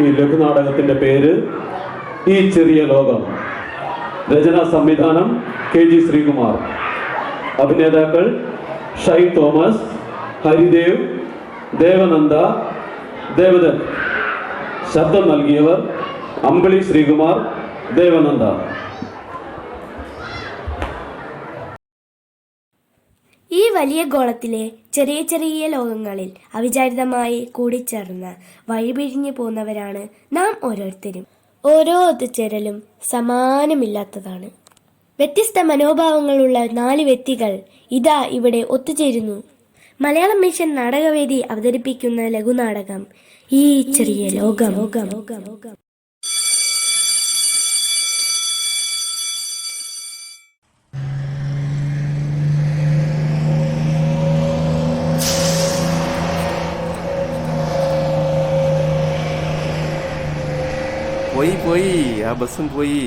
ഈ ലഘുനാടകത്തിൻ്റെ പേര് ഈ ചെറിയ ലോകം. രചനാ സംവിധാനം KG ശ്രീകുമാർ. അഭിനേതാക്കൾ ഷൈ തോമസ്, ഹരിദേവ്, ദേവനന്ദ, ദേവദത്ത്. ശബ്ദം നൽകിയവർ അമ്പിളി ശ്രീകുമാർ, ദേവനന്ദ. ഈ വലിയ ഗോളത്തിലെ ചെറിയ ചെറിയ ലോകങ്ങളിൽ അവിചാരിതമായി കൂടിച്ചേർന്ന് വഴിപിരിഞ്ഞു പോകുന്നവരാണ് നാം ഓരോരുത്തരും. ഓരോ ഒത്തുചേരലും സമാനമില്ലാത്തതാണ്. വ്യത്യസ്ത മനോഭാവങ്ങളുള്ള 4 വ്യക്തികൾ ഇതാ ഇവിടെ ഒത്തുചേരുന്നു. മലയാളം മിഷൻ നാടകവേദി അവതരിപ്പിക്കുന്ന ലഘുനാടകം ഈ ചെറിയ ലോകം. പോയി ആ ബസ്സും പോയി.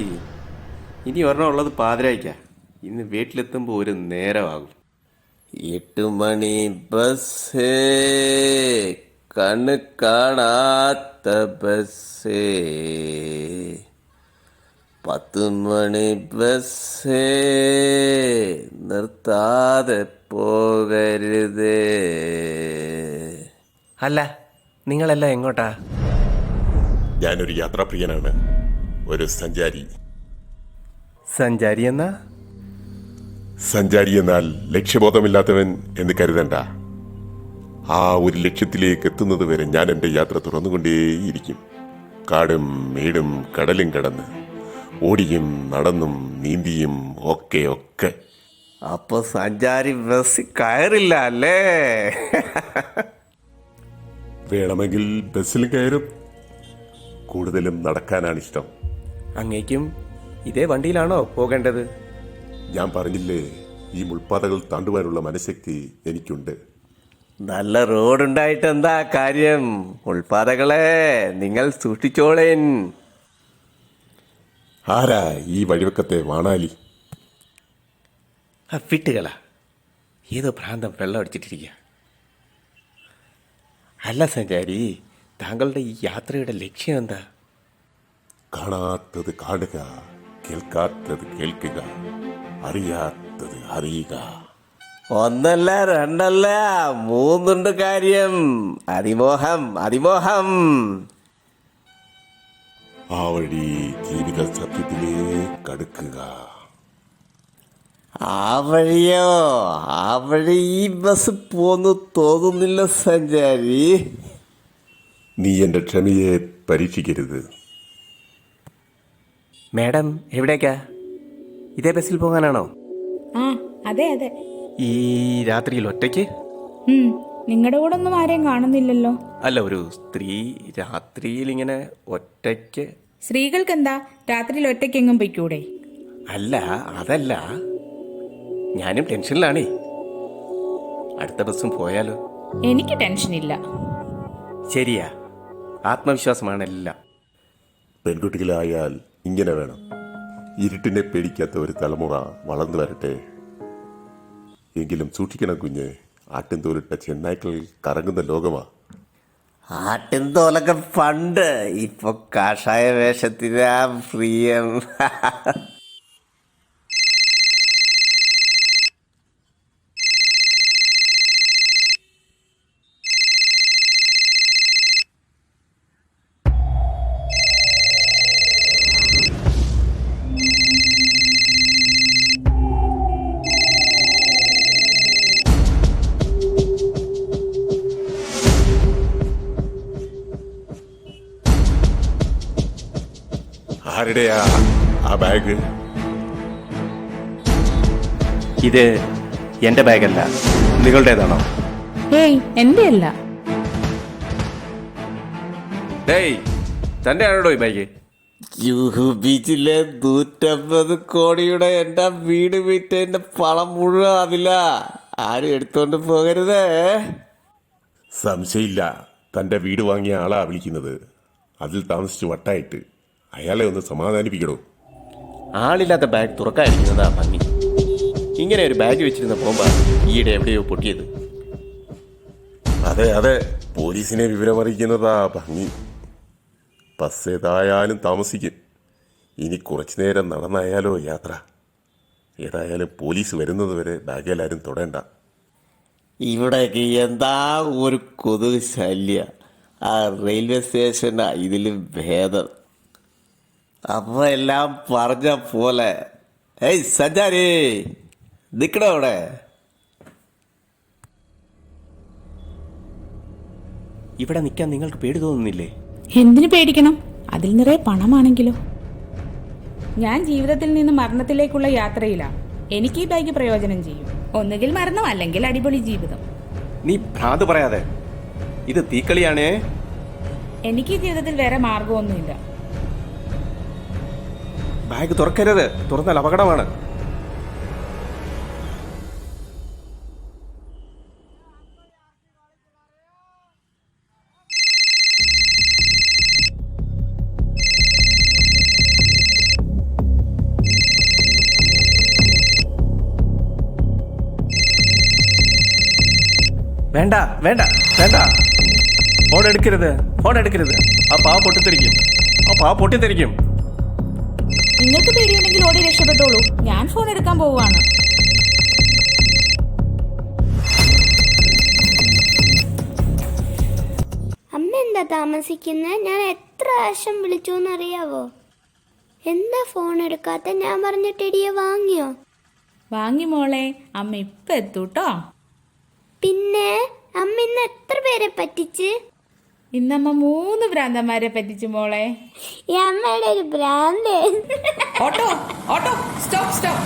ഇനി ഒരെണ്ണം ഉള്ളത് പാതിരായിക്കാ. ഇന്ന് വീട്ടിലെത്തുമ്പോൾ ഒരു നേരമാകും. 8 മണി ബസ്സേ, കണ്ണ് കാണാത്ത ബസ്സേ. 10 മണി ബസ്സേ, നിർത്താതെ പോകരുതേ. അല്ല, നിങ്ങളെല്ലാം എങ്ങോട്ടാ? ഞാനൊരു യാത്രാപ്രിയനാണ്, ഒരു സഞ്ചാരി. സഞ്ചാരി എന്നാ? സഞ്ചാരി എന്നാൽ ലക്ഷ്യബോധമില്ലാത്തവൻ എന്ന് കരുതണ്ട. ആ ഒരു ലക്ഷ്യത്തിലേക്ക് എത്തുന്നത് വരെ ഞാൻ എൻ്റെ യാത്ര തുറന്നുകൊണ്ടേയിരിക്കും. കാടും മേടും കടലും കടന്ന്, ഓടിയും നടന്നും നീന്തിയും ഒക്കെ. അപ്പൊ സഞ്ചാരി ബസ് കയറില്ല അല്ലേ? വേണമെങ്കിൽ ബസ്സിലും കയറും. കൂടുതലും നടക്കാനാണിഷ്ടം. അങ്ങേക്കും ഇതേ വണ്ടിയിലാണോ പോകേണ്ടത്? ഞാൻ പറഞ്ഞില്ലേ, ഈ മുൾപ്പാതകൾ താണ്ടുവാനുള്ള മനഃശക്തി എനിക്കുണ്ട്. നല്ല റോഡുണ്ടായിട്ട് എന്താ കാര്യം? ഉൾപാതകളെ നിങ്ങൾ സൂക്ഷിച്ചോളേൻ. ആരാ ഈ വഴിവെക്കത്തെ വാണാലി? വിട്ടുകളാ, ഏതോ ഭ്രാന്തം വെള്ളം അടിച്ചിട്ടിരിക്കുക. അല്ല സഞ്ചാരി, താങ്കളുടെ ഈ യാത്രയുടെ ലക്ഷ്യം എന്താ? കാണാത്തത് കാണുക, കേൾക്കാത്തത് കേൾക്കുക, അറിയാത്തത് അറിയുക. 1 അല്ല 2 അല്ല 3 ഉണ്ട് കാര്യം. അതിമോഹം. ആ വഴി ജീവിത സത്യത്തിലേക്ക് അടുക്കുക. ആ വഴിയോ? ആ വഴി ഈ ബസ് പോന്നു തോന്നുന്നില്ല സഞ്ചാരി. നീ എൻ്റെ ക്ഷമയെ പരീക്ഷിക്കരുത്. മാഡം എവിടേക്കാ? ഇതേ ബസ്സിൽ പോകാനാണോ? ആ അതെ അതെ. ഈ രാത്രിയിൽ ഒറ്റയ്ക്ക്? നിങ്ങളുടെ കൂടെ ഒന്നും ആരെയും കാണുന്നില്ലല്ലോ. അല്ല, ഒരു സ്ത്രീ രാത്രിയിൽ ഇങ്ങനെ ഒറ്റയ്ക്ക്? സ്ത്രീകൾക്ക് എന്താ രാത്രിയിൽ ഒറ്റയ്ക്കെങ്ങും പൊയ്ക്കൂടെ? അല്ല, അതല്ല, ഞാനും ടെൻഷനിലാണേ. അടുത്ത ബസ്സും പോയാലോ? എനിക്ക് ടെൻഷനില്ല. ശരിയാ, ആത്മവിശ്വാസമാണ് എല്ലാം. പെൺകുട്ടികളായാൽ ഇങ്ങനെ വേണം. ഇരുട്ടിനെ പേടിക്കാത്ത ഒരു തലമുറ വളർന്നു വരട്ടെ. എങ്കിലും സൂക്ഷിക്കണം കുഞ്ഞ്, ആട്ടിൻതോലിട്ട ചെന്നായ്ക്കൾ കറങ്ങുന്ന ലോകമാ. ആട്ടിൻതോലൊക്കെ പണ്ട്, ഇപ്പൊ കാഷായ വേഷത്തിനാ പ്രിയം. ആരുടെയാ ആ ബാഗ്? ഇത് എന്റെ ബാഗല്ല, നിങ്ങളുടേതാണോ? ഏയ് എന്റെ അല്ല. തന്റെ ആണോടോ ഈ ബാഗ്? ജൂഹു ബീച്ചിലെ 150 കോടിയുടെ എന്റെ വീട് വിറ്റതിന്റെ പണം മുഴുവൻ അതില്ല. ആരും എടുത്തോണ്ട് പോകരുതേ. സംശയമില്ല, തൻ്റെ വീട് വാങ്ങിയ ആളാ വിളിക്കുന്നത്. അതിൽ താമസിച്ച് വട്ടായിട്ട് അയാളെ ഒന്ന് സമാധാനിപ്പിക്കണോ? ആളില്ലാത്ത ബാഗ് തുറക്കാതിരിക്കുന്നതാ ഭംഗി. ഇങ്ങനെ ഒരു ബാഗ് വെച്ചിരുന്ന ബോംബ ഈയിടെ എവിടെയോ പൊട്ടിയത്. അതെ, പോലീസിനെ വിവരം അറിയിക്കുന്നതാ ഭംഗി. ബസ് ഏതായാലും താമസിക്കും. ഇനി കുറച്ചു നേരം നടന്നായാലോ യാത്ര. ഏതായാലും പോലീസ് വരുന്നത് വരെ ബാഗെല്ലാവരും തൊടേണ്ട. ഇവിടേക്ക് എന്താ ഒരു കൊതുക് ശല്യ. ആ റെയിൽവേ സ്റ്റേഷനാ ഇതിലും ഭേദം. അപ്പൊ എല്ലാം പറഞ്ഞ പോലെ. ഏയ് സഞ്ചാരി, നിക്കണോ അവിടെ? ഇവിടെ നിൽക്കാൻ നിങ്ങൾക്ക് പേടി തോന്നുന്നില്ലേ? എന്തിനു പേടിക്കണം? അതിൽ നിറയെ പണമാണെങ്കിലോ? ഞാൻ ജീവിതത്തിൽ നിന്ന് മരണത്തിലേക്കുള്ള യാത്രയിലാണ്. എനിക്ക് ഈ ബാഗ് പ്രയോജനം ചെയ്യും. ഒന്നുകിൽ മരണം, അല്ലെങ്കിൽ അടിപൊളി ജീവിതം. നീ ഭ്രാന്ത് പറയാതെ. ഇത് തീക്കളിയാണേ. എനിക്ക് ഈ ജീവിതത്തിൽ വേറെ മാർഗമൊന്നുമില്ല. ബാഗ് തുറക്കരുത്, തുറന്നാൽ അപകടമാണ്. വേണ്ട വേണ്ട വേണ്ട, ഫോൺ എടുക്കരുത്, ഫോൺ എടുക്കരുത്. ആ പാവ പൊട്ടിത്തെറിക്കും. നിങ്ങൾക്ക് പേടിയുണ്ടെങ്കിൽ ഓടി രക്ഷപ്പെട്ടോളൂ. ഞാൻ ഫോൺ എടുക്കാൻ പോവുകയാണ്. അമ്മ എന്താ താമസിക്കുന്നത്? ഞാൻ എത്ര പ്രാവശ്യം വിളിച്ചു എന്നറിയാവോ? എന്താ ഫോൺ എടുക്കാത്ത? ഞാൻ പറഞ്ഞിട്ട് ഇടിയെ വാങ്ങിയോ? വാങ്ങി മോളെ, അമ്മ ഇപ്പം എത്തൂട്ടോ. പിന്നെ അമ്മ ഇന്ന് എത്ര പേരെ പറ്റിച്ച്? ഇന്നമ്മ 3 ഭ്രാന്തന്മാരെ പറ്റിച്ചു മോളെ. ഈ അമ്മയുടെ ഒരു ഭ്രാന്ത്. Auto auto, stop stop.